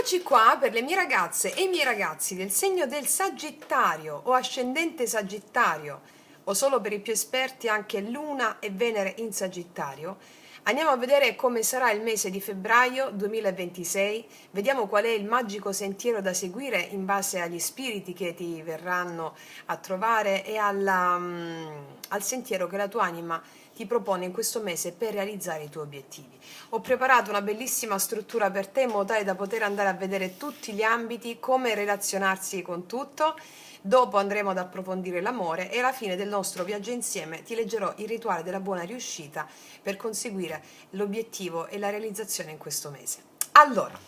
Eccoci qua per le mie ragazze e i miei ragazzi del segno del Sagittario o ascendente Sagittario o solo per i più esperti anche Luna e Venere in Sagittario. Andiamo a vedere come sarà il mese di febbraio 2026, vediamo qual è il magico sentiero da seguire in base agli spiriti che ti verranno a trovare e al sentiero che la tua anima ti propone in questo mese per realizzare i tuoi obiettivi. Ho preparato una bellissima struttura per te in modo tale da poter andare a vedere tutti gli ambiti, come relazionarsi con tutto. Dopo andremo ad approfondire l'amore e alla fine del nostro viaggio insieme ti leggerò il rituale della buona riuscita per conseguire l'obiettivo e la realizzazione in questo mese. Allora,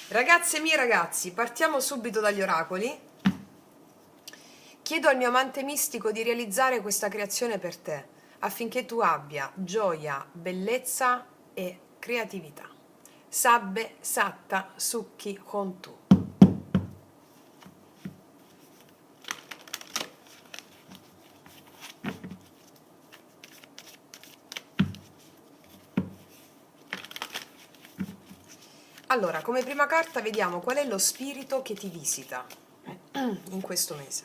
ragazze e miei ragazzi, partiamo subito dagli oracoli. Chiedo al mio amante mistico di realizzare questa creazione per te, affinché tu abbia gioia, bellezza e creatività. Sabbe, satta, sukhi, hontu. Allora, come prima carta vediamo qual è lo spirito che ti visita in questo mese.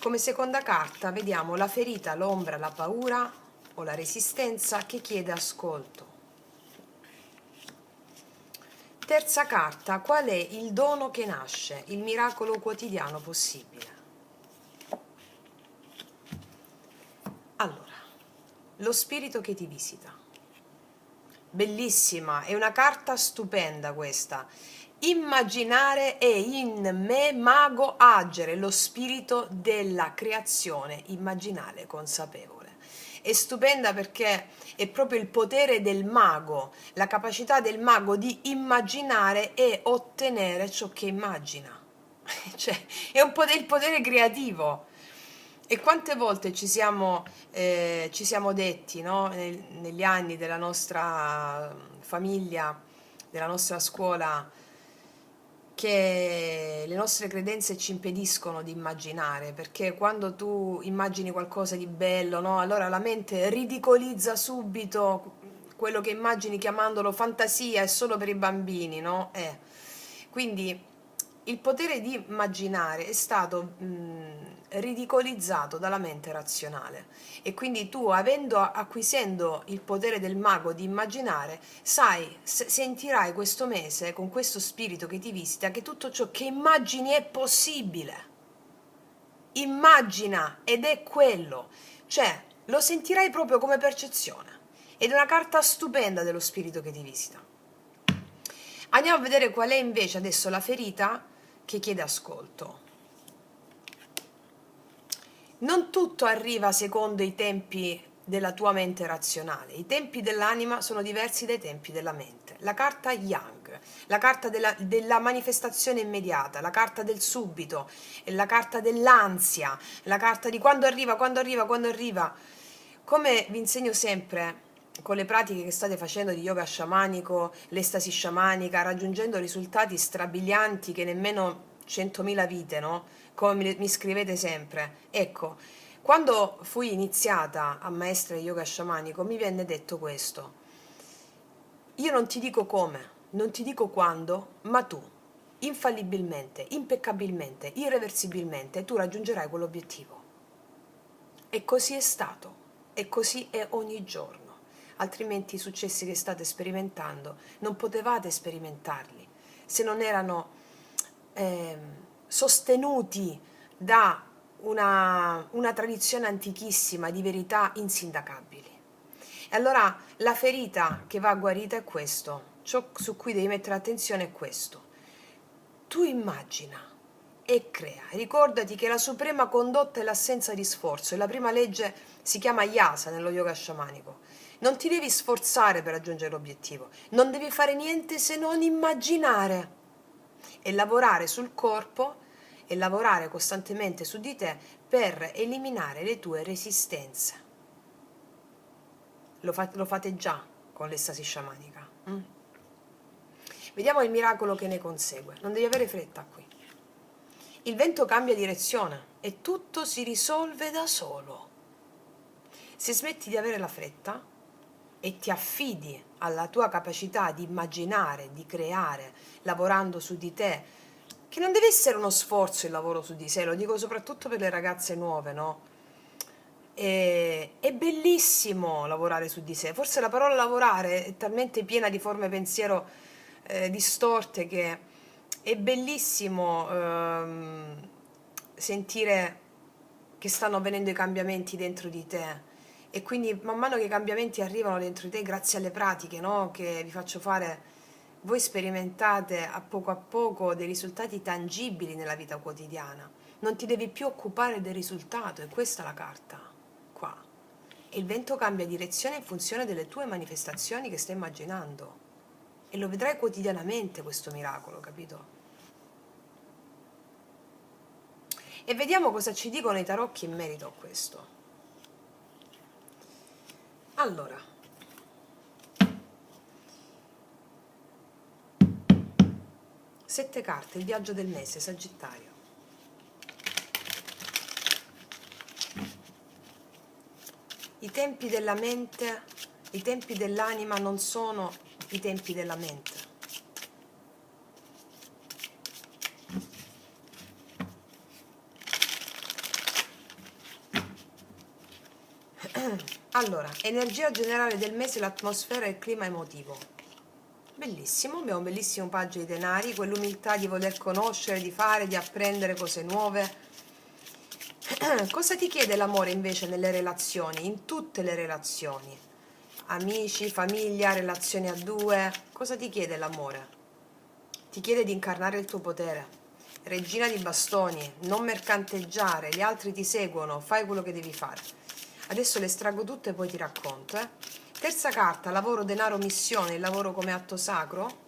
Come seconda carta vediamo la ferita, l'ombra, la paura o la resistenza che chiede ascolto. Terza carta, qual è il dono che nasce, il miracolo quotidiano possibile? Allora, lo spirito che ti visita. Bellissima, è una carta stupenda questa. Immaginare è in me mago agere, lo spirito della creazione immaginale consapevole. È stupenda perché è proprio il potere del mago, la capacità del mago di immaginare e ottenere ciò che immagina. Cioè, è il potere creativo. E quante volte ci siamo detti, no? Negli anni della nostra famiglia, della nostra scuola, che le nostre credenze ci impediscono di immaginare, perché quando tu immagini qualcosa di bello, no? Allora la mente ridicolizza subito quello che immagini chiamandolo fantasia, è solo per i bambini, no? Quindi il potere di immaginare è stato ridicolizzato dalla mente razionale e quindi tu, acquisendo il potere del mago di immaginare, sai, sentirai questo mese con questo spirito che ti visita che tutto ciò che immagini è possibile. Immagina ed è quello, cioè lo sentirai proprio come percezione ed è una carta stupenda dello spirito che ti visita. Andiamo a vedere qual è invece adesso la ferita che chiede ascolto. Non tutto arriva secondo i tempi della tua mente razionale. I tempi dell'anima sono diversi dai tempi della mente. La carta Yang, la carta della manifestazione immediata, la carta del subito, la carta dell'ansia, la carta di quando arriva, quando arriva, quando arriva. Come vi insegno sempre con le pratiche che state facendo di yoga sciamanico, l'estasi sciamanica, raggiungendo risultati strabilianti che nemmeno 100.000 vite, no? Come mi scrivete sempre. Ecco, quando fui iniziata a maestra di yoga sciamanico mi venne detto questo: io non ti dico come, non ti dico quando, ma tu, infallibilmente, impeccabilmente, irreversibilmente, tu raggiungerai quell'obiettivo. E così è stato, e così è ogni giorno. Altrimenti i successi che state sperimentando non potevate sperimentarli se non erano sostenuti da una tradizione antichissima di verità insindacabili. E allora la ferita che va guarita è questo, ciò su cui devi mettere attenzione è questo. Tu immagina e crea. Ricordati che la suprema condotta è l'assenza di sforzo e la prima legge si chiama Yasa nello yoga sciamanico. Non ti devi sforzare per raggiungere l'obiettivo, non devi fare niente se non immaginare e lavorare sul corpo e lavorare costantemente su di te per eliminare le tue resistenze. Lo fate già con l'estasi sciamanica. Vediamo il miracolo che ne consegue. Non devi avere fretta qui. Il vento cambia direzione e tutto si risolve da solo. Se smetti di avere la fretta e ti affidi alla tua capacità di immaginare, di creare, lavorando su di te, che non deve essere uno sforzo il lavoro su di sé, lo dico soprattutto per le ragazze nuove, no? È bellissimo lavorare su di sé. Forse la parola lavorare è talmente piena di forme pensiero distorte che è bellissimo sentire che stanno avvenendo i cambiamenti dentro di te. E quindi man mano che i cambiamenti arrivano dentro di te, grazie alle pratiche, no, che vi faccio fare, voi sperimentate a poco dei risultati tangibili nella vita quotidiana. Non ti devi più occupare del risultato, è questa la carta, qua. E il vento cambia direzione in funzione delle tue manifestazioni che stai immaginando. E lo vedrai quotidianamente questo miracolo, capito? E vediamo cosa ci dicono i tarocchi in merito a questo. Allora, 7 carte, il viaggio del mese, Sagittario. I tempi della mente, i tempi dell'anima non sono i tempi della mente. Allora, energia generale del mese, l'atmosfera e il clima emotivo. Bellissimo, abbiamo un bellissimo paggio di denari, quell'umiltà di voler conoscere, di fare, di apprendere cose nuove. Cosa ti chiede l'amore invece nelle relazioni, in tutte le relazioni? Amici, famiglia, relazioni a due, cosa ti chiede l'amore? Ti chiede di incarnare il tuo potere. Regina di bastoni, non mercanteggiare, gli altri ti seguono, fai quello che devi fare. Adesso le estraggo tutte e poi ti racconto. Terza carta, lavoro, denaro, missione, il lavoro come atto sacro.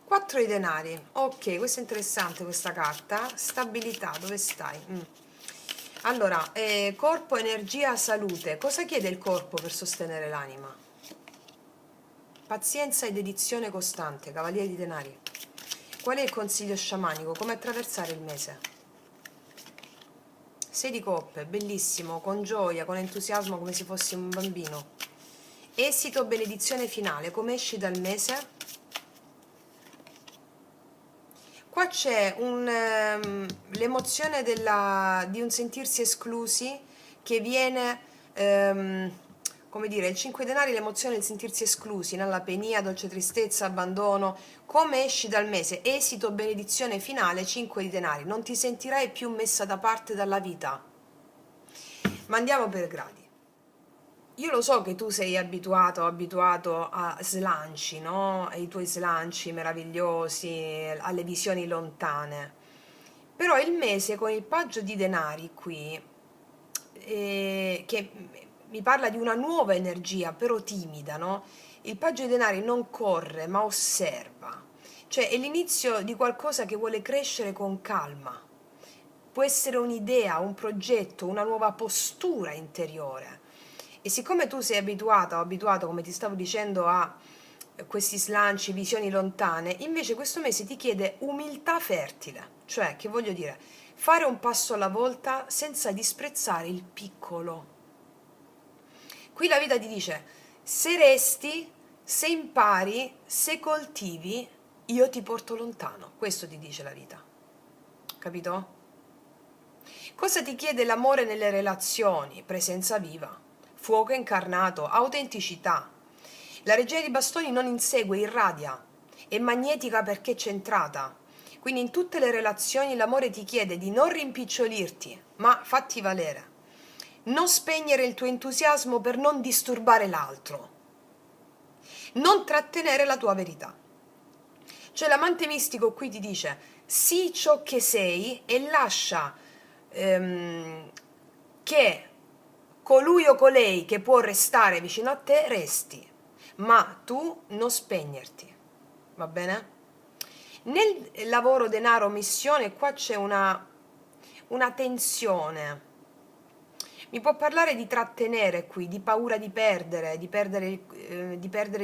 4 di denari, ok, questa è interessante questa carta. Stabilità, dove stai? Allora, corpo, energia, salute. Cosa chiede il corpo per sostenere l'anima? Pazienza e dedizione costante, cavaliere di denari. Qual è il consiglio sciamanico? Come attraversare il mese? 6 di coppe, bellissimo, con gioia, con entusiasmo, come se fossi un bambino. Esito, benedizione finale, come esci dal mese? Qua c'è l'emozione di un sentirsi esclusi che viene, come dire, il 5 denari, l'emozione del sentirsi esclusi, nella penia, dolce tristezza, abbandono. Come esci dal mese? Esito, benedizione finale, 5 di denari. Non ti sentirai più messa da parte dalla vita. Ma andiamo per gradi. Io lo so che tu sei abituato a slanci, no? Ai tuoi slanci meravigliosi, alle visioni lontane. Però il mese con il paggio di denari qui, che mi parla di una nuova energia, però timida, no? Il paggio di denari non corre, ma osserva. Cioè è l'inizio di qualcosa che vuole crescere con calma. Può essere un'idea, un progetto, una nuova postura interiore. E siccome tu sei abituata o abituato, come ti stavo dicendo, a questi slanci, visioni lontane, invece questo mese ti chiede umiltà fertile, cioè, che voglio dire, fare un passo alla volta senza disprezzare il piccolo. Qui la vita ti dice, se resti, se impari, se coltivi, io ti porto lontano. Questo ti dice la vita. Capito? Cosa ti chiede l'amore nelle relazioni? Presenza viva, fuoco incarnato, autenticità. La regina di bastoni non insegue, irradia, è magnetica perché è centrata. Quindi in tutte le relazioni l'amore ti chiede di non rimpicciolirti, ma fatti valere. Non spegnere il tuo entusiasmo per non disturbare l'altro. Non trattenere la tua verità. Cioè l'amante mistico qui ti dice, sii ciò che sei e lascia che colui o colei che può restare vicino a te resti, ma tu non spegnerti, va bene? Nel lavoro, denaro, missione, qua c'è una tensione. Mi può parlare di trattenere qui, di paura di perdere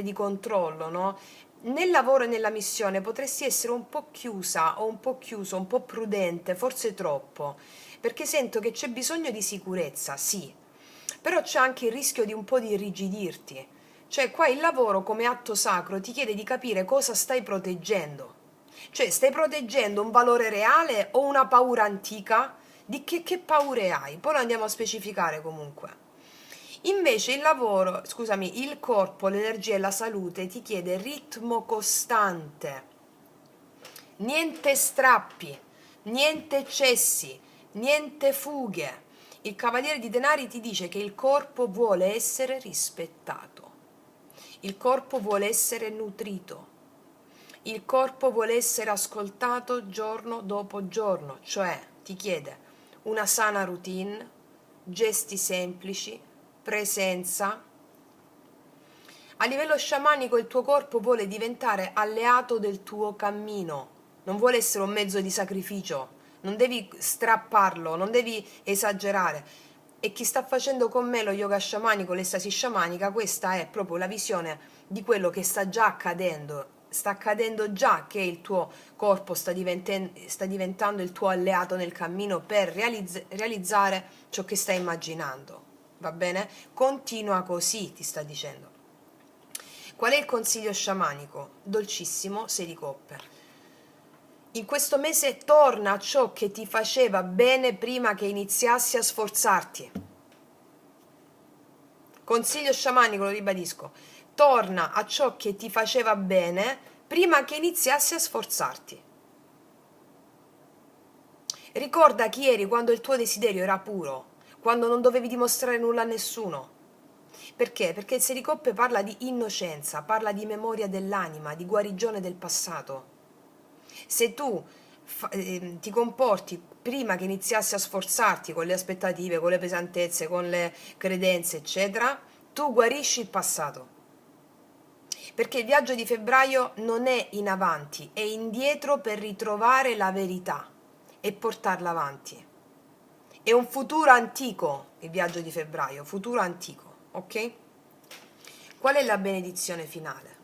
di controllo, no? Nel lavoro e nella missione potresti essere un po' chiusa o un po' chiuso, un po' prudente, forse troppo, perché sento che c'è bisogno di sicurezza, sì, però c'è anche il rischio di un po' di irrigidirti. Cioè qua il lavoro come atto sacro ti chiede di capire cosa stai proteggendo. Cioè stai proteggendo un valore reale o una paura antica? Di che paure hai? Poi lo andiamo a specificare comunque. Invece il lavoro, scusami, il corpo, l'energia e la salute ti chiede ritmo costante, niente strappi, niente eccessi, niente fughe. Il Cavaliere di Denari ti dice che il corpo vuole essere rispettato, il corpo vuole essere nutrito, il corpo vuole essere ascoltato giorno dopo giorno, cioè ti chiede una sana routine, gesti semplici, presenza. A livello sciamanico il tuo corpo vuole diventare alleato del tuo cammino, non vuole essere un mezzo di sacrificio, non devi strapparlo, non devi esagerare. E chi sta facendo con me lo yoga sciamanico, l'estasi sciamanica, questa è proprio la visione di quello che sta già accadendo. Sta accadendo già che il tuo corpo sta diventando il tuo alleato nel cammino per realizzare ciò che stai immaginando. Va bene? Continua così, ti sta dicendo. Qual è il consiglio sciamanico? Dolcissimo, 6 di coppe. In questo mese torna a ciò che ti faceva bene prima che iniziassi a sforzarti. Consiglio sciamanico, lo ribadisco. Torna a ciò che ti faceva bene prima che iniziassi a sforzarti. Ricorda chi eri quando il tuo desiderio era puro, quando non dovevi dimostrare nulla a nessuno. Perché? Perché il 6 di coppe parla di innocenza, parla di memoria dell'anima, di guarigione del passato. Se tu ti comporti prima che iniziassi a sforzarti con le aspettative, con le pesantezze, con le credenze, eccetera, tu guarisci il passato. Perché il viaggio di febbraio non è in avanti, è indietro per ritrovare la verità e portarla avanti. È un futuro antico il viaggio di febbraio, futuro antico, ok? Qual è la benedizione finale?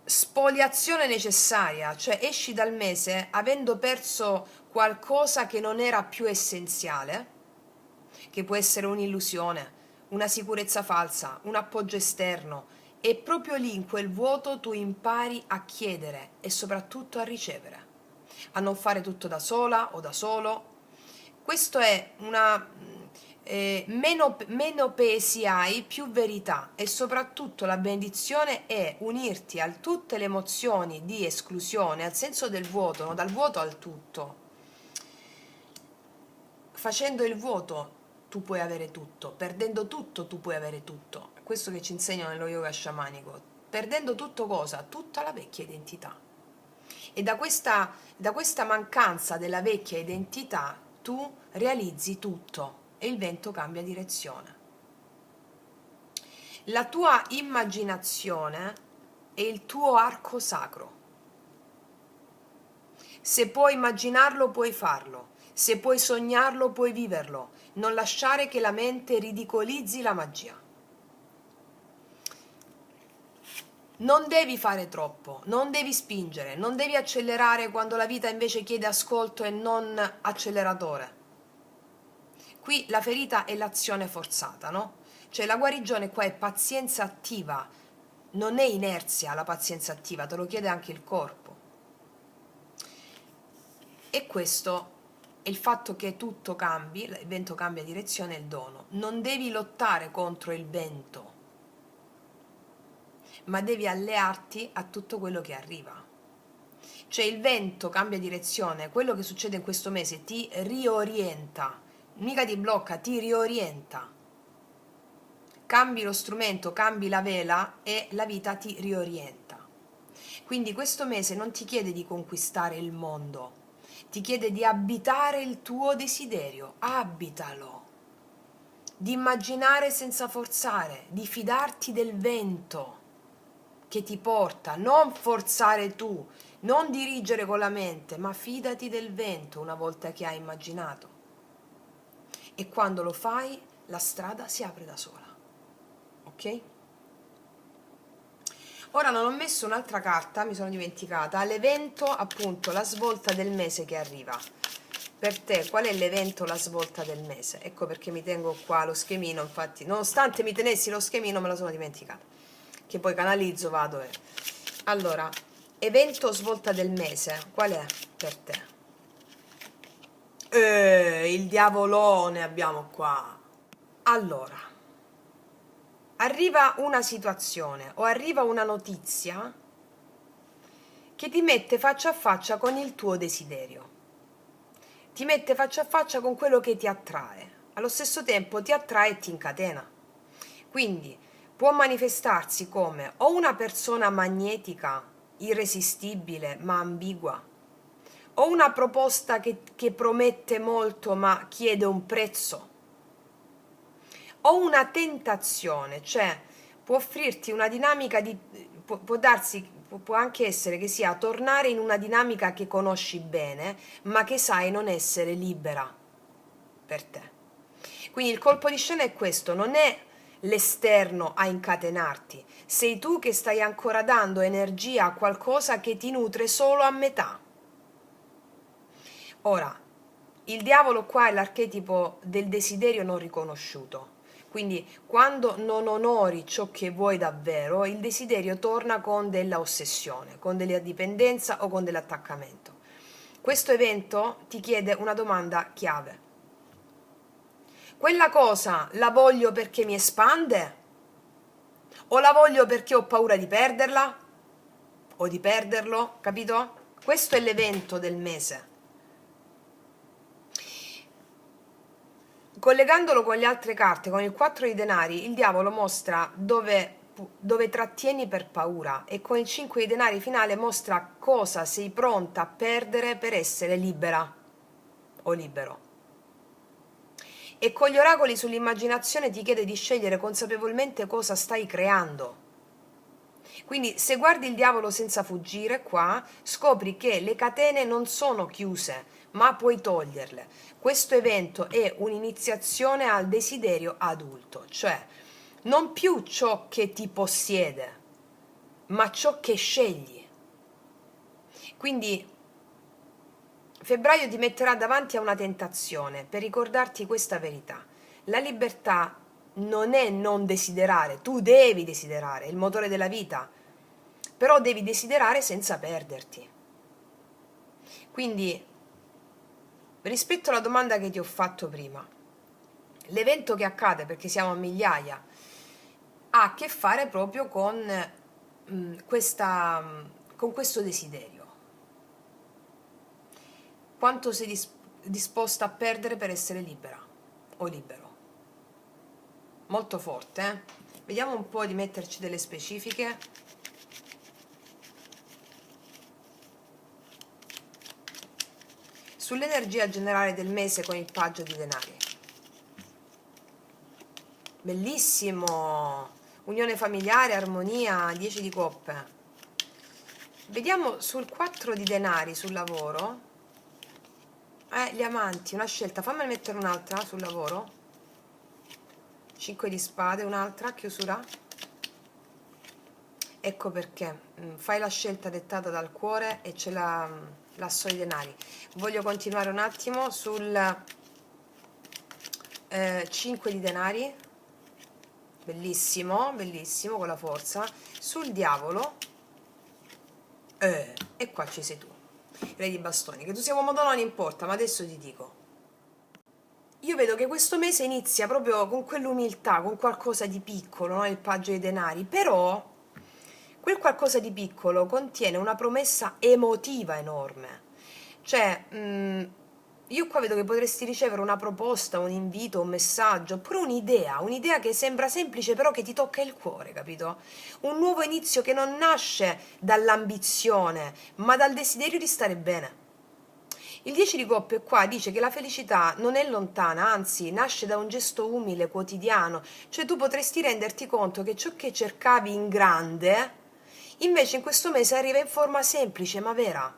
Spoliazione necessaria, cioè esci dal mese avendo perso qualcosa che non era più essenziale, che può essere un'illusione, una sicurezza falsa, un appoggio esterno, e proprio lì in quel vuoto tu impari a chiedere e soprattutto a ricevere, a non fare tutto da sola o da solo. Questo è una meno pesi hai, più verità, e soprattutto la benedizione è unirti a tutte le emozioni di esclusione, al senso del vuoto, no? Dal vuoto al tutto. Facendo il vuoto tu puoi avere tutto, perdendo tutto tu puoi avere tutto. Questo che ci insegnano nello yoga sciamanico. Perdendo tutto cosa? Tutta la vecchia identità. E da questa mancanza della vecchia identità tu realizzi tutto e il vento cambia direzione. La tua immaginazione è il tuo arco sacro. Se puoi immaginarlo, puoi farlo. Se puoi sognarlo, puoi viverlo. Non lasciare che la mente ridicolizzi la magia. Non devi fare troppo, non devi spingere, non devi accelerare quando la vita invece chiede ascolto e non acceleratore. Qui la ferita è l'azione forzata, no? Cioè la guarigione qua è pazienza attiva, non è inerzia la pazienza attiva, te lo chiede anche il corpo. E questo è il fatto che tutto cambi, il vento cambia direzione, è il dono. Non devi lottare contro il vento, ma devi allearti a tutto quello che arriva. Cioè il vento cambia direzione, quello che succede in questo mese ti riorienta, mica ti blocca, ti riorienta. Cambi lo strumento, cambi la vela e la vita ti riorienta. Quindi questo mese non ti chiede di conquistare il mondo, ti chiede di abitare il tuo desiderio, abitalo, di immaginare senza forzare, di fidarti del vento che ti porta, non forzare tu, non dirigere con la mente, ma fidati del vento una volta che hai immaginato. E quando lo fai, la strada si apre da sola. Ok? Ora non ho messo un'altra carta, mi sono dimenticata, l'evento, appunto, la svolta del mese che arriva. per te qual è l'evento, la svolta del mese? Ecco perché mi tengo qua lo schemino, infatti, nonostante mi tenessi lo schemino me lo sono dimenticata, che poi canalizzo, vado e... Allora, evento svolta del mese, qual è per te? Il diavolone abbiamo qua. Allora, arriva una situazione o arriva una notizia che ti mette faccia a faccia con il tuo desiderio, ti mette faccia a faccia con quello che ti attrae, allo stesso tempo ti attrae e ti incatena. Quindi può manifestarsi come o una persona magnetica, irresistibile ma ambigua, o una proposta che promette molto ma chiede un prezzo, o una tentazione, cioè può offrirti una dinamica di... può anche essere che sia tornare in una dinamica che conosci bene, ma che sai non essere libera per te. Quindi il colpo di scena è questo, non è l'esterno a incatenarti, sei tu che stai ancora dando energia a qualcosa che ti nutre solo a metà. Ora, il diavolo qua è l'archetipo del desiderio non riconosciuto. Quindi quando non onori ciò che vuoi davvero, il desiderio torna con della ossessione, con della dipendenza o con dell'attaccamento. Questo evento ti chiede una domanda chiave. Quella cosa la voglio perché mi espande? O la voglio perché ho paura di perderla? O di perderlo? Capito? Questo è l'evento del mese. Collegandolo con le altre carte, con il 4 di denari, il diavolo mostra dove trattieni per paura, e con il 5 di denari finale mostra cosa sei pronta a perdere per essere libera o libero. E con gli oracoli sull'immaginazione ti chiede di scegliere consapevolmente cosa stai creando. Quindi se guardi il diavolo senza fuggire qua, scopri che le catene non sono chiuse, ma puoi toglierle. Questo evento è un'iniziazione al desiderio adulto, cioè non più ciò che ti possiede, ma ciò che scegli. Quindi febbraio ti metterà davanti a una tentazione per ricordarti questa verità. La libertà non è non desiderare, tu devi desiderare, è il motore della vita, però devi desiderare senza perderti. Quindi, rispetto alla domanda che ti ho fatto prima, l'evento che accade, perché siamo a migliaia, ha a che fare proprio con questo desiderio. Quanto sei disposta a perdere per essere libera o libero? Molto forte, eh? Vediamo un po' di metterci delle specifiche. Sull'energia generale del mese con il paggio di denari. Bellissimo! Unione familiare, armonia, 10 di coppe. Vediamo sul 4 di denari sul lavoro. Gli amanti, una scelta. Fammi mettere un'altra sul lavoro. 5 di spade, un'altra, chiusura. Ecco perché. Fai la scelta dettata dal cuore e c'è l'asso di denari. Voglio continuare un attimo sul 5 di denari. Bellissimo, bellissimo, con la forza. Sul diavolo. E qua ci sei tu. Re di bastoni. Che tu sia uomo non importa, ma adesso ti dico. Io vedo che questo mese inizia proprio con quell'umiltà, con qualcosa di piccolo, no? Il paggio dei denari. Però quel qualcosa di piccolo contiene una promessa emotiva enorme. Cioè, io qua vedo che potresti ricevere una proposta, un invito, un messaggio, oppure un'idea che sembra semplice però che ti tocca il cuore, capito? Un nuovo inizio che non nasce dall'ambizione, ma dal desiderio di stare bene. Il 10 di coppe qua dice che la felicità non è lontana, anzi nasce da un gesto umile, quotidiano, cioè tu potresti renderti conto che ciò che cercavi in grande, invece in questo mese arriva in forma semplice ma vera.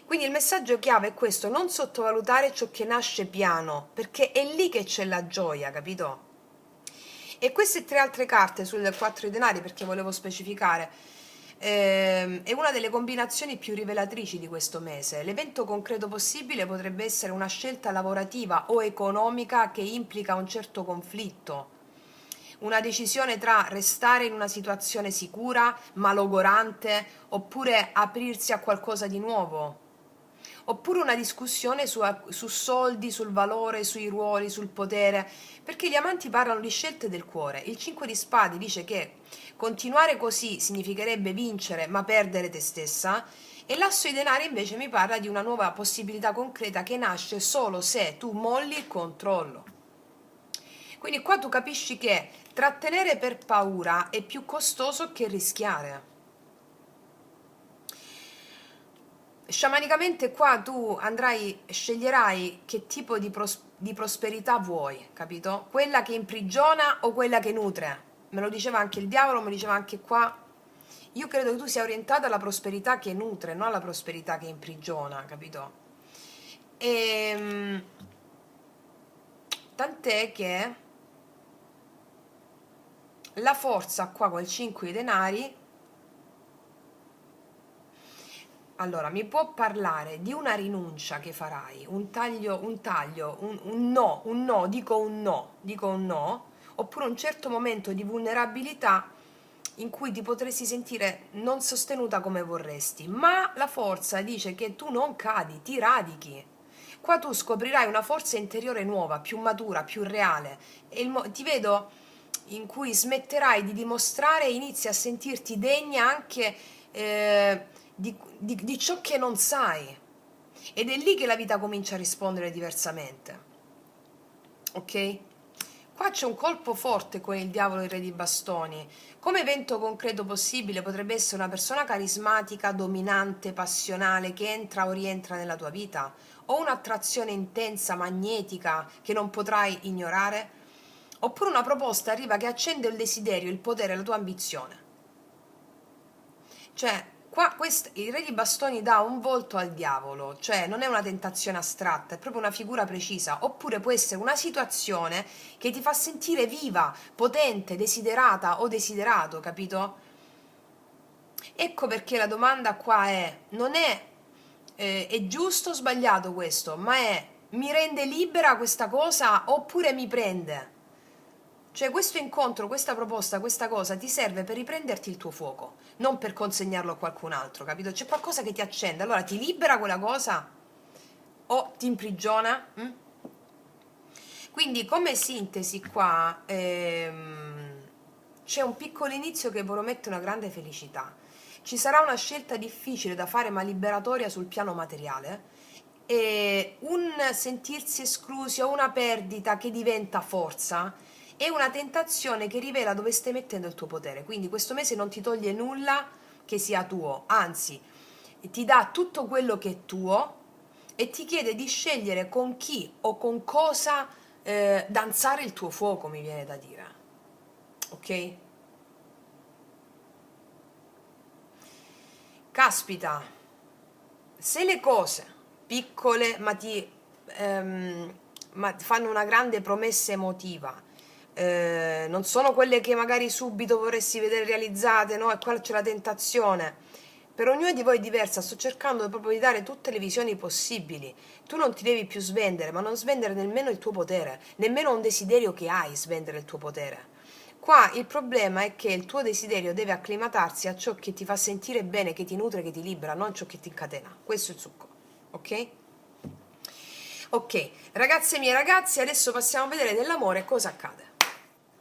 Quindi il messaggio chiave è questo: non sottovalutare ciò che nasce piano, perché è lì che c'è la gioia, capito? E queste tre altre carte sul 4 di denari, perché volevo specificare, è una delle combinazioni più rivelatrici di questo mese. L'evento concreto possibile potrebbe essere una scelta lavorativa o economica che implica un certo conflitto, una decisione tra restare in una situazione sicura, malogorante, oppure aprirsi a qualcosa di nuovo. Oppure una discussione su soldi, sul valore, sui ruoli, sul potere, perché gli amanti parlano di scelte del cuore. Il 5 di spade dice che continuare così significherebbe vincere ma perdere te stessa, e l'asso di denari invece mi parla di una nuova possibilità concreta che nasce solo se tu molli il controllo. Quindi qua tu capisci che trattenere per paura è più costoso che rischiare. Sciamanicamente qua tu sceglierai che tipo di prosperità vuoi, capito? Quella che imprigiona o quella che nutre? Me lo diceva anche il diavolo, me lo diceva anche qua. Io credo che tu sia orientata alla prosperità che nutre, non alla prosperità che imprigiona, capito? E, tant'è che la forza qua col 5 di denari, allora mi può parlare di una rinuncia che farai, un no, dico un no, oppure un certo momento di vulnerabilità in cui ti potresti sentire non sostenuta come vorresti, ma la forza dice che tu non cadi, ti radichi. Qua tu scoprirai una forza interiore nuova, più matura, più reale, e ti vedo in cui smetterai di dimostrare e inizi a sentirti degna anche di ciò che non sai. Ed è lì che la vita comincia a rispondere diversamente. Ok? Qua c'è un colpo forte con il diavolo e il re di bastoni. Come evento concreto possibile potrebbe essere una persona carismatica, dominante, passionale che entra o rientra nella tua vita, o un'attrazione intensa, magnetica che non potrai ignorare, oppure una proposta arriva che accende il desiderio, il potere, la tua ambizione. Cioè, qua il re di bastoni dà un volto al diavolo, cioè non è una tentazione astratta, è proprio una figura precisa, oppure può essere una situazione che ti fa sentire viva, potente, desiderata o desiderato, capito? Ecco perché la domanda qua non è giusto o sbagliato questo, ma è mi rende libera questa cosa oppure mi prende? Cioè questo incontro, questa proposta, questa cosa ti serve per riprenderti il tuo fuoco, non per consegnarlo a qualcun altro, capito? C'è qualcosa che ti accende, allora ti libera quella cosa o ti imprigiona? Quindi come sintesi qua c'è un piccolo inizio che promette una grande felicità. Ci sarà una scelta difficile da fare ma liberatoria sul piano materiale, e un sentirsi esclusi o una perdita che diventa forza è una tentazione che rivela dove stai mettendo il tuo potere. Quindi questo mese non ti toglie nulla che sia tuo, anzi ti dà tutto quello che è tuo e ti chiede di scegliere con chi o con cosa danzare il tuo fuoco, mi viene da dire. Ok? Caspita, se le cose piccole ma ti fanno una grande promessa emotiva, non sono quelle che magari subito vorresti vedere realizzate, no? E qua c'è la tentazione. Per ognuno di voi è diversa, sto cercando proprio di dare tutte le visioni possibili. Tu non ti devi più svendere, ma non svendere nemmeno il tuo potere, nemmeno un desiderio che hai svendere il tuo potere. Qua il problema è che il tuo desiderio deve acclimatarsi a ciò che ti fa sentire bene, che ti nutre, che ti libera, non ciò che ti incatena. Questo è il succo, ok? Ok, ragazze mie ragazzi, adesso passiamo a vedere nell'amore cosa accade.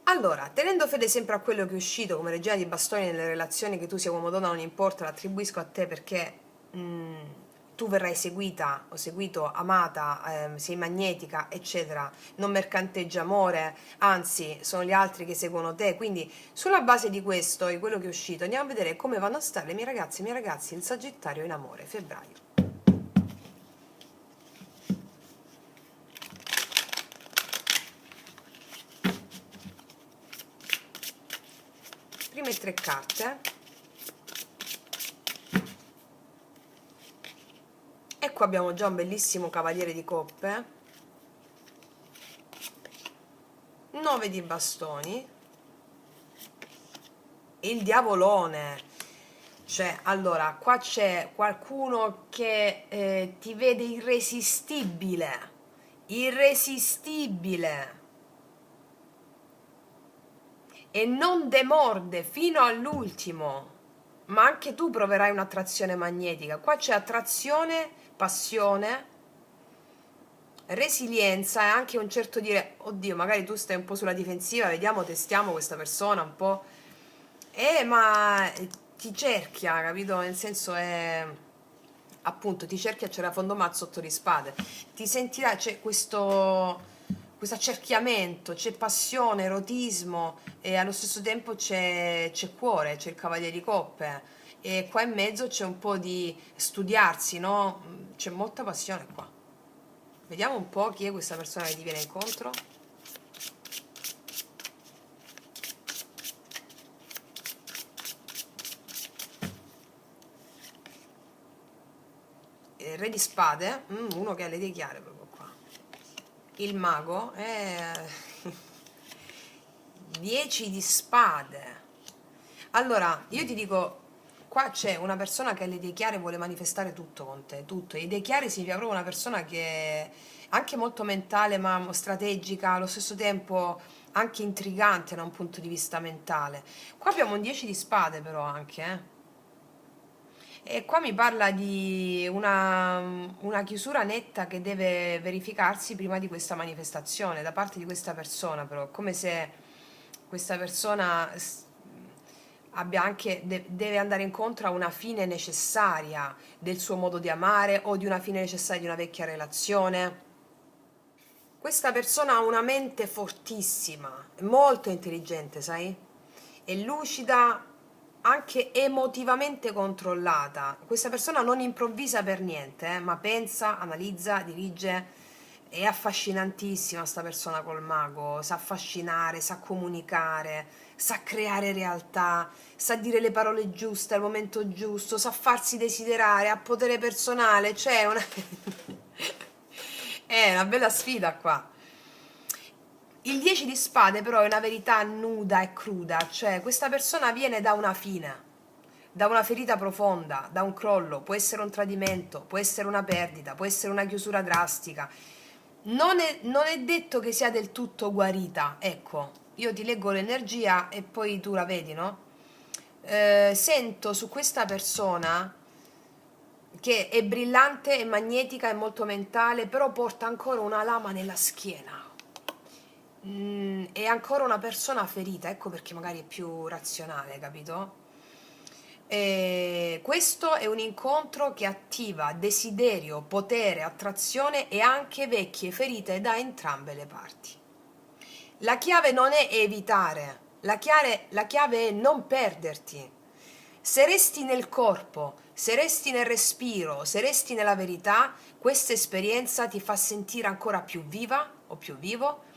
Allora, tenendo fede sempre a quello che è uscito come regina di bastoni nelle relazioni, che tu sia uomo o donna non importa, l'attribuisco a te perché tu verrai seguita o seguito, amata, sei magnetica, eccetera, non mercanteggia amore, anzi sono gli altri che seguono te, quindi sulla base di questo e quello che è uscito andiamo a vedere come vanno a stare le mie ragazze e i miei ragazzi il Sagittario in amore, febbraio. Prime tre carte. E qua abbiamo già un bellissimo cavaliere di coppe, 9 di bastoni, il diavolone. Cioè, allora, qua c'è qualcuno che ti vede irresistibile, irresistibile, e non demorde fino all'ultimo. Ma anche tu proverai un'attrazione magnetica. Qua c'è attrazione, passione, resilienza e anche un certo dire, oddio, magari tu stai un po' sulla difensiva, vediamo, testiamo questa persona un po'. Ma ti cerchia, capito? Nel senso è appunto ti cerchia, c'è la fondomazzo sotto di spade. Ti sentirà, c'è questo accerchiamento, c'è passione, erotismo e allo stesso tempo c'è cuore, c'è il cavaliere di coppe e qua in mezzo c'è un po' di studiarsi, no? C'è molta passione qua. Vediamo un po' chi è questa persona che ti viene incontro. Re di spade, uno che ha le idee chiare proprio qua. Il mago, 10 di spade. Allora, io ti dico, qua c'è una persona che ha le idee chiare e vuole manifestare tutto con te, tutto. E idee chiare significa proprio una persona che è anche molto mentale, ma strategica, allo stesso tempo anche intrigante da un punto di vista mentale. Qua abbiamo un 10 di spade però anche, eh. E qua mi parla di una chiusura netta che deve verificarsi prima di questa manifestazione da parte di questa persona, però, come se questa persona abbia anche, deve andare incontro a una fine necessaria del suo modo di amare o di una fine necessaria di una vecchia relazione. Questa persona ha una mente fortissima, molto intelligente, sai? È lucida, anche emotivamente controllata. Questa persona non improvvisa per niente, ma pensa, analizza, dirige. È affascinantissima sta persona col mago, sa affascinare, sa comunicare, sa creare realtà, sa dire le parole giuste al momento giusto, sa farsi desiderare, ha potere personale, c'è una... È una bella sfida qua. Il 10 di spade però è una verità nuda e cruda, cioè questa persona viene da una fine, da una ferita profonda, da un crollo, può essere un tradimento, può essere una perdita, può essere una chiusura drastica. Non è detto che sia del tutto guarita, ecco, io ti leggo l'energia e poi tu la vedi, no? Sento su questa persona che è brillante, è magnetica, è molto mentale, però porta ancora una lama nella schiena. È ancora una persona ferita, ecco perché magari è più razionale, capito? Questo è un incontro che attiva desiderio, potere, attrazione e anche vecchie ferite da entrambe le parti. La chiave non è evitare, la chiave è non perderti. Se resti nel corpo, se resti nel respiro, se resti nella verità, questa esperienza ti fa sentire ancora più viva o più vivo,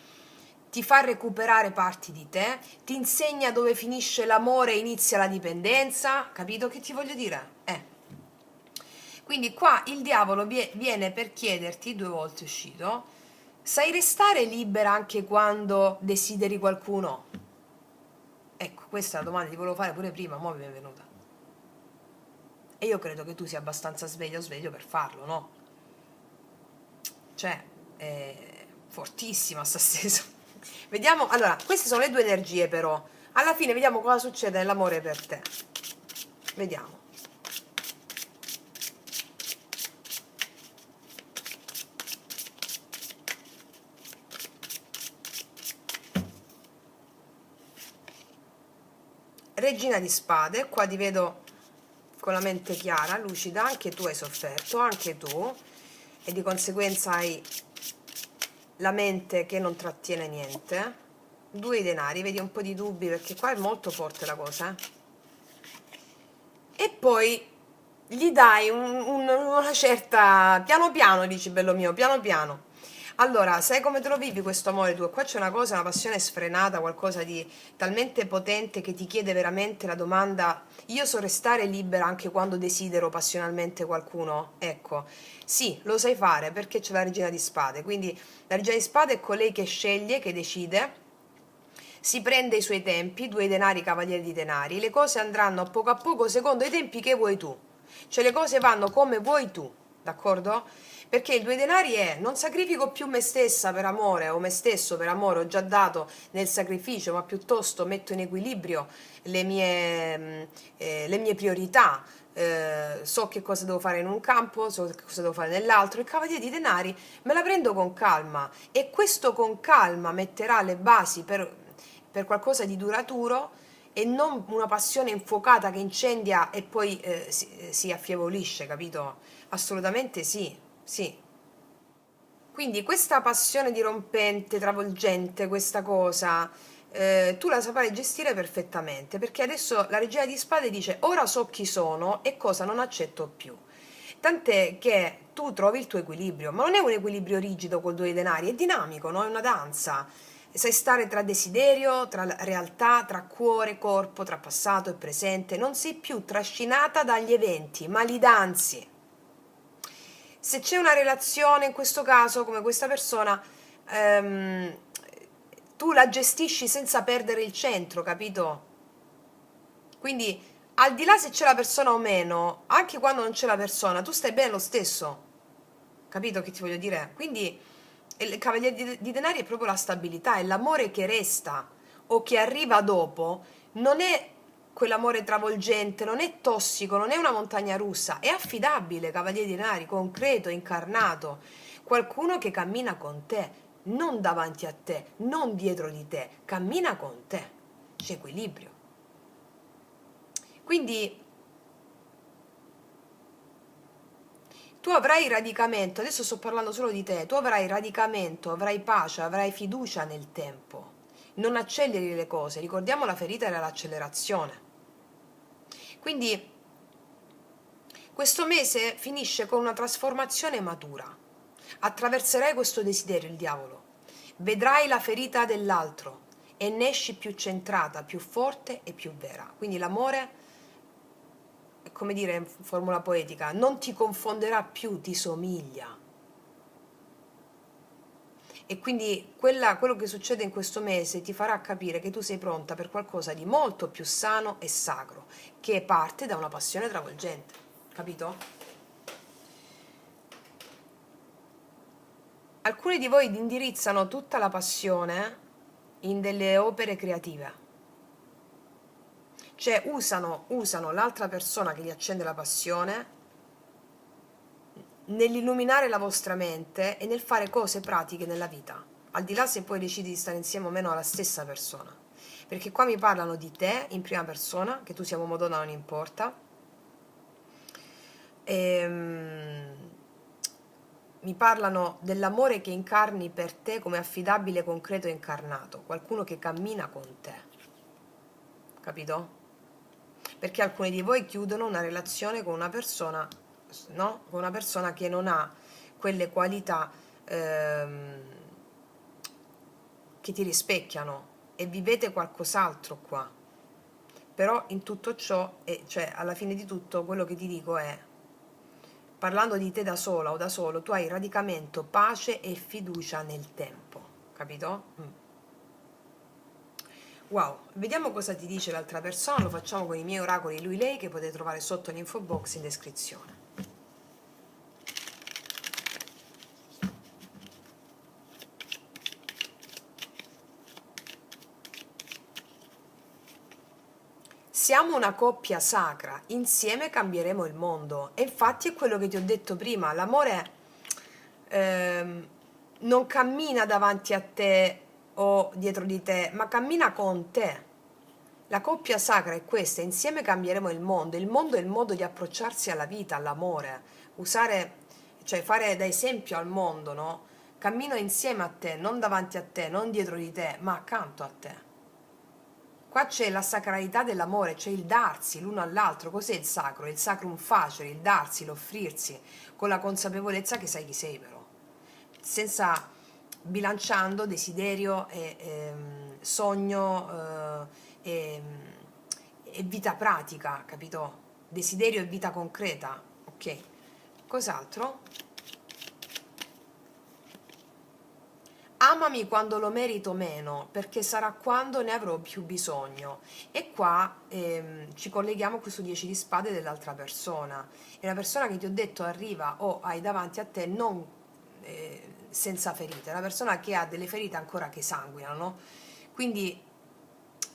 ti fa recuperare parti di te, ti insegna dove finisce l'amore e inizia la dipendenza, capito che ti voglio dire? Quindi qua il diavolo viene per chiederti, 2 volte uscito, sai restare libera anche quando desideri qualcuno? Ecco, questa è la domanda che ti volevo fare pure prima, mo' mi è venuta. E io credo che tu sia abbastanza sveglio o sveglio per farlo, no? Cioè, è fortissima sta stesa. Vediamo, allora, queste sono le 2 energie però. Alla fine vediamo cosa succede nell'amore per te. Vediamo. Regina di spade, qua ti vedo con la mente chiara, lucida, anche tu hai sofferto, anche tu, e di conseguenza hai la mente che non trattiene niente. 2 denari, vedi un po' di dubbi perché qua è molto forte la cosa, e poi gli dai una certa, piano piano, dici bello mio, piano piano. Allora, sai come te lo vivi questo amore tuo? Qua c'è una cosa, una passione sfrenata, qualcosa di talmente potente che ti chiede veramente la domanda: io so restare libera anche quando desidero passionalmente qualcuno? Ecco, sì, lo sai fare perché c'è la regina di spade, quindi la regina di spade è colei che sceglie, che decide, si prende i suoi tempi, 2 denari, cavaliere di denari, le cose andranno a poco secondo i tempi che vuoi tu, cioè le cose vanno come vuoi tu, d'accordo? Perché il 2 denari è non sacrifico più me stessa per amore o me stesso per amore, ho già dato nel sacrificio, ma piuttosto metto in equilibrio le mie priorità, so che cosa devo fare in un campo, so che cosa devo fare nell'altro. Il cavaliere di denari me la prendo con calma e questo con calma metterà le basi per qualcosa di duraturo e non una passione infuocata che incendia e poi si affievolisce, capito? Assolutamente sì, sì. Quindi questa passione dirompente, travolgente, questa cosa, tu la saprai gestire perfettamente, perché adesso la regina di spade dice ora so chi sono e cosa non accetto più. Tant'è che tu trovi il tuo equilibrio, ma non è un equilibrio rigido col 2 denari, è dinamico, no? È una danza. Sai stare tra desiderio, tra realtà, tra cuore, corpo, tra passato e presente, non sei più trascinata dagli eventi, ma li danzi. Se c'è una relazione, in questo caso, come questa persona, ehm, tu la gestisci senza perdere il centro, capito? Quindi, al di là se c'è la persona o meno, anche quando non c'è la persona, tu stai bene lo stesso, capito che ti voglio dire? Quindi, il cavaliere di denari è proprio la stabilità, è l'amore che resta o che arriva dopo, non è quell'amore travolgente, non è tossico, non è una montagna russa, è affidabile, cavaliere di denari, concreto, incarnato, qualcuno che cammina con te, non davanti a te, non dietro di te, cammina con te, c'è equilibrio. Quindi tu avrai radicamento, adesso sto parlando solo di te, tu avrai radicamento, avrai pace, avrai fiducia nel tempo. Non acceleri le cose, ricordiamo la ferita era l'accelerazione. Quindi questo mese finisce con una trasformazione matura. Attraverserai questo desiderio, il diavolo. Vedrai la ferita dell'altro e ne esci più centrata, più forte e più vera. Quindi l'amore, come dire in formula poetica, non ti confonderà più, ti somiglia. E quindi quello che succede in questo mese ti farà capire che tu sei pronta per qualcosa di molto più sano e sacro, che parte da una passione travolgente, capito? Alcuni di voi indirizzano tutta la passione in delle opere creative, cioè usano l'altra persona che gli accende la passione nell'illuminare la vostra mente e nel fare cose pratiche nella vita, al di là se poi decidi di stare insieme o meno alla stessa persona. Perché qua mi parlano di te in prima persona, che tu sia uomo o donna non importa, mi parlano dell'amore che incarni per te come affidabile, concreto e incarnato, qualcuno che cammina con te, capito? Perché alcuni di voi chiudono una relazione con una persona, no? Con una persona che non ha quelle qualità che ti rispecchiano e vivete qualcos'altro qua. Però in tutto ciò, cioè alla fine di tutto, quello che ti dico è, parlando di te da sola o da solo, tu hai radicamento, pace e fiducia nel tempo, capito? Wow, vediamo cosa ti dice l'altra persona, lo facciamo con i miei oracoli lui-lei che potete trovare sotto l'info box in descrizione. Siamo una coppia sacra, insieme cambieremo il mondo. E infatti è quello che ti ho detto prima, l'amore ehm, non cammina davanti a te o dietro di te, ma cammina con te. La coppia sacra è questa, insieme cambieremo il mondo. Il mondo è il modo di approcciarsi alla vita, all'amore, usare, cioè fare da esempio al mondo, no? Cammino insieme a te, non davanti a te, non dietro di te, ma accanto a te. Qua c'è la sacralità dell'amore, c'è il darsi l'uno all'altro. Cos'è il sacro? Il sacrum facere, il darsi, l'offrirsi, con la consapevolezza che sai chi sei però. Senza bilanciando desiderio e sogno e vita pratica, capito? Desiderio e vita concreta, ok? Cos'altro? amami quando lo merito meno, perché sarà quando ne avrò più bisogno. E qua ci colleghiamo a questo 10 di spade dell'altra persona. E la persona che ti ho detto arriva o hai davanti a te non senza ferite, è una persona che ha delle ferite ancora che sanguinano, no? Quindi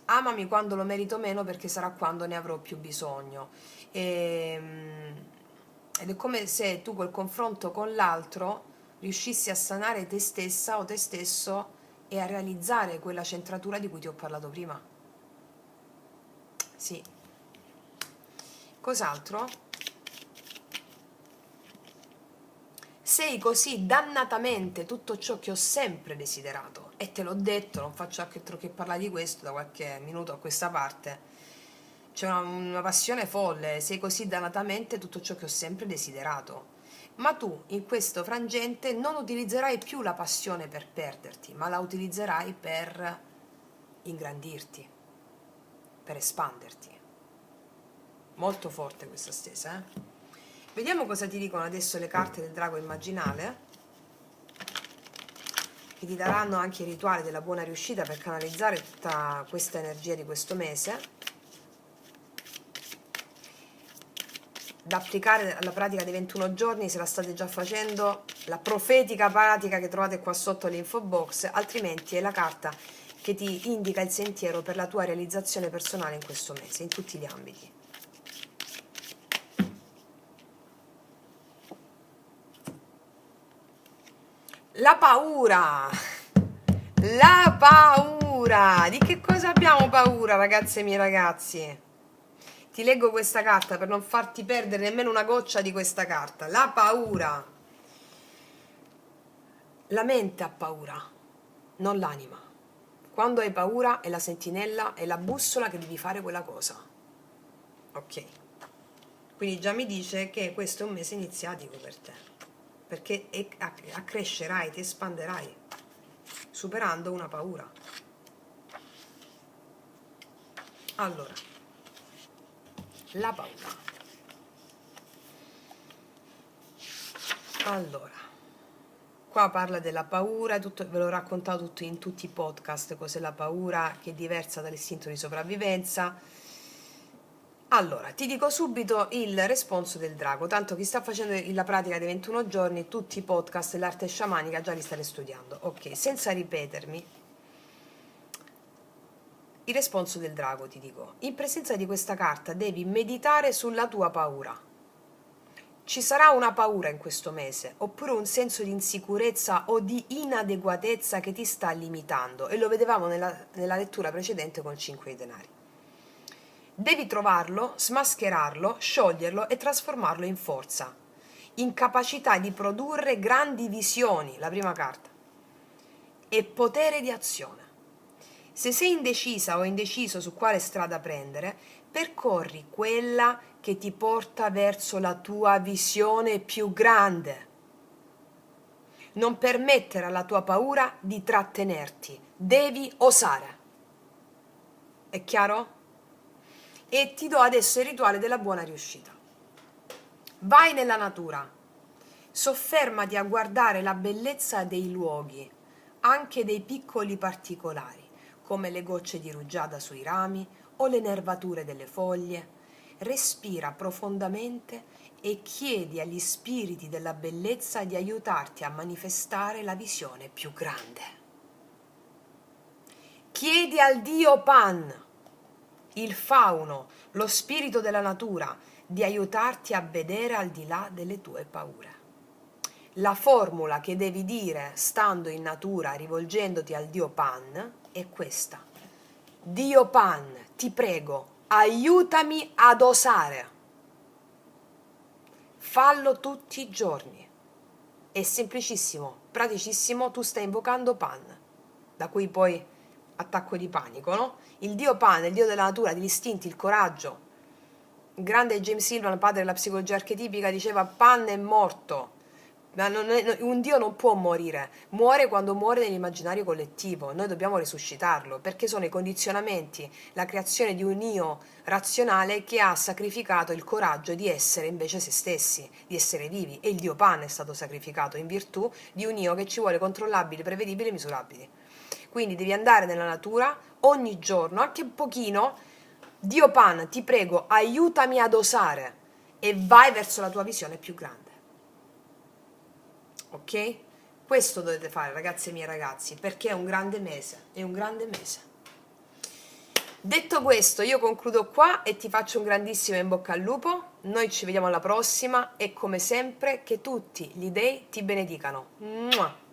amami quando lo merito meno, perché sarà quando ne avrò più bisogno. Ed è come se tu col confronto con l'altro riuscissi a sanare te stessa o te stesso e a realizzare quella centratura di cui ti ho parlato prima. Sì. Cos'altro? Sei così dannatamente tutto ciò che ho sempre desiderato, e te l'ho detto, non faccio altro che parlare di questo da qualche minuto a questa parte. C'è una passione folle, sei così dannatamente tutto ciò che ho sempre desiderato. Ma tu in questo frangente non utilizzerai più la passione per perderti, ma la utilizzerai per ingrandirti, per espanderti. Molto forte questa stesa, eh? Vediamo cosa ti dicono adesso le carte del drago immaginale, che ti daranno anche il rituale della buona riuscita per canalizzare tutta questa energia di questo mese, da applicare alla pratica dei 21 giorni se la state già facendo, la profetica pratica che trovate qua sotto l'info box, altrimenti è la carta che ti indica il sentiero per la tua realizzazione personale in questo mese, in tutti gli ambiti. La paura! La paura! Di che cosa abbiamo paura, ragazze e miei ragazzi? Ti leggo questa carta per non farti perdere nemmeno una goccia di questa carta. La paura. La mente ha paura, non l'anima. Quando hai paura è la sentinella, è la bussola che devi fare quella cosa. Ok. Quindi già mi dice che questo è un mese iniziatico per te, perché accrescerai, ti espanderai, superando una paura. Allora, la paura. Allora, qua parla della paura, tutto, ve l'ho raccontato tutto in tutti i podcast, cos'è la paura, che è diversa dall'istinto di sopravvivenza. Allora, ti dico subito il responso del drago, tanto chi sta facendo la pratica dei 21 giorni, tutti i podcast dell'arte sciamanica già li state studiando. Ok, senza ripetermi, il responso del drago ti dico, in presenza di questa carta devi meditare sulla tua paura. Ci sarà una paura in questo mese, oppure un senso di insicurezza o di inadeguatezza che ti sta limitando, e lo vedevamo nella lettura precedente col 5 di denari. Devi trovarlo, smascherarlo, scioglierlo e trasformarlo in forza, in capacità di produrre grandi visioni, la prima carta, e potere di azione. Se sei indecisa o indeciso su quale strada prendere, percorri quella che ti porta verso la tua visione più grande. Non permettere alla tua paura di trattenerti, devi osare. È chiaro? E ti do adesso il rituale della buona riuscita. Vai nella natura, soffermati a guardare la bellezza dei luoghi, anche dei piccoli particolari, come le gocce di rugiada sui rami o le nervature delle foglie. Respira profondamente e chiedi agli spiriti della bellezza di aiutarti a manifestare la visione più grande. Chiedi al dio Pan, il fauno, lo spirito della natura, di aiutarti a vedere al di là delle tue paure. La formula che devi dire stando in natura rivolgendoti al dio Pan è questa: Dio Pan, ti prego, aiutami ad osare. Fallo tutti i giorni. È semplicissimo, praticissimo, tu stai invocando Pan, da cui poi attacco di panico, no? Il dio Pan, il dio della natura, degli istinti, il coraggio. Il grande James Silvan, padre della psicologia archetipica, diceva Pan è morto, Ma un Dio non può morire, muore quando muore nell'immaginario collettivo, noi dobbiamo risuscitarlo, perché sono i condizionamenti, la creazione di un io razionale che ha sacrificato il coraggio di essere invece se stessi, di essere vivi, e il Dio Pan è stato sacrificato in virtù di un io che ci vuole controllabili, prevedibili e misurabili. Quindi devi andare nella natura ogni giorno, anche un pochino. Dio Pan, ti prego, aiutami ad osare e vai verso la tua visione più grande. Ok? Questo dovete fare, ragazze e miei ragazzi, perché è un grande mese, è un grande mese. Detto questo, io concludo qua e ti faccio un grandissimo in bocca al lupo. Noi ci vediamo alla prossima e come sempre che tutti gli dei ti benedicano. Mua!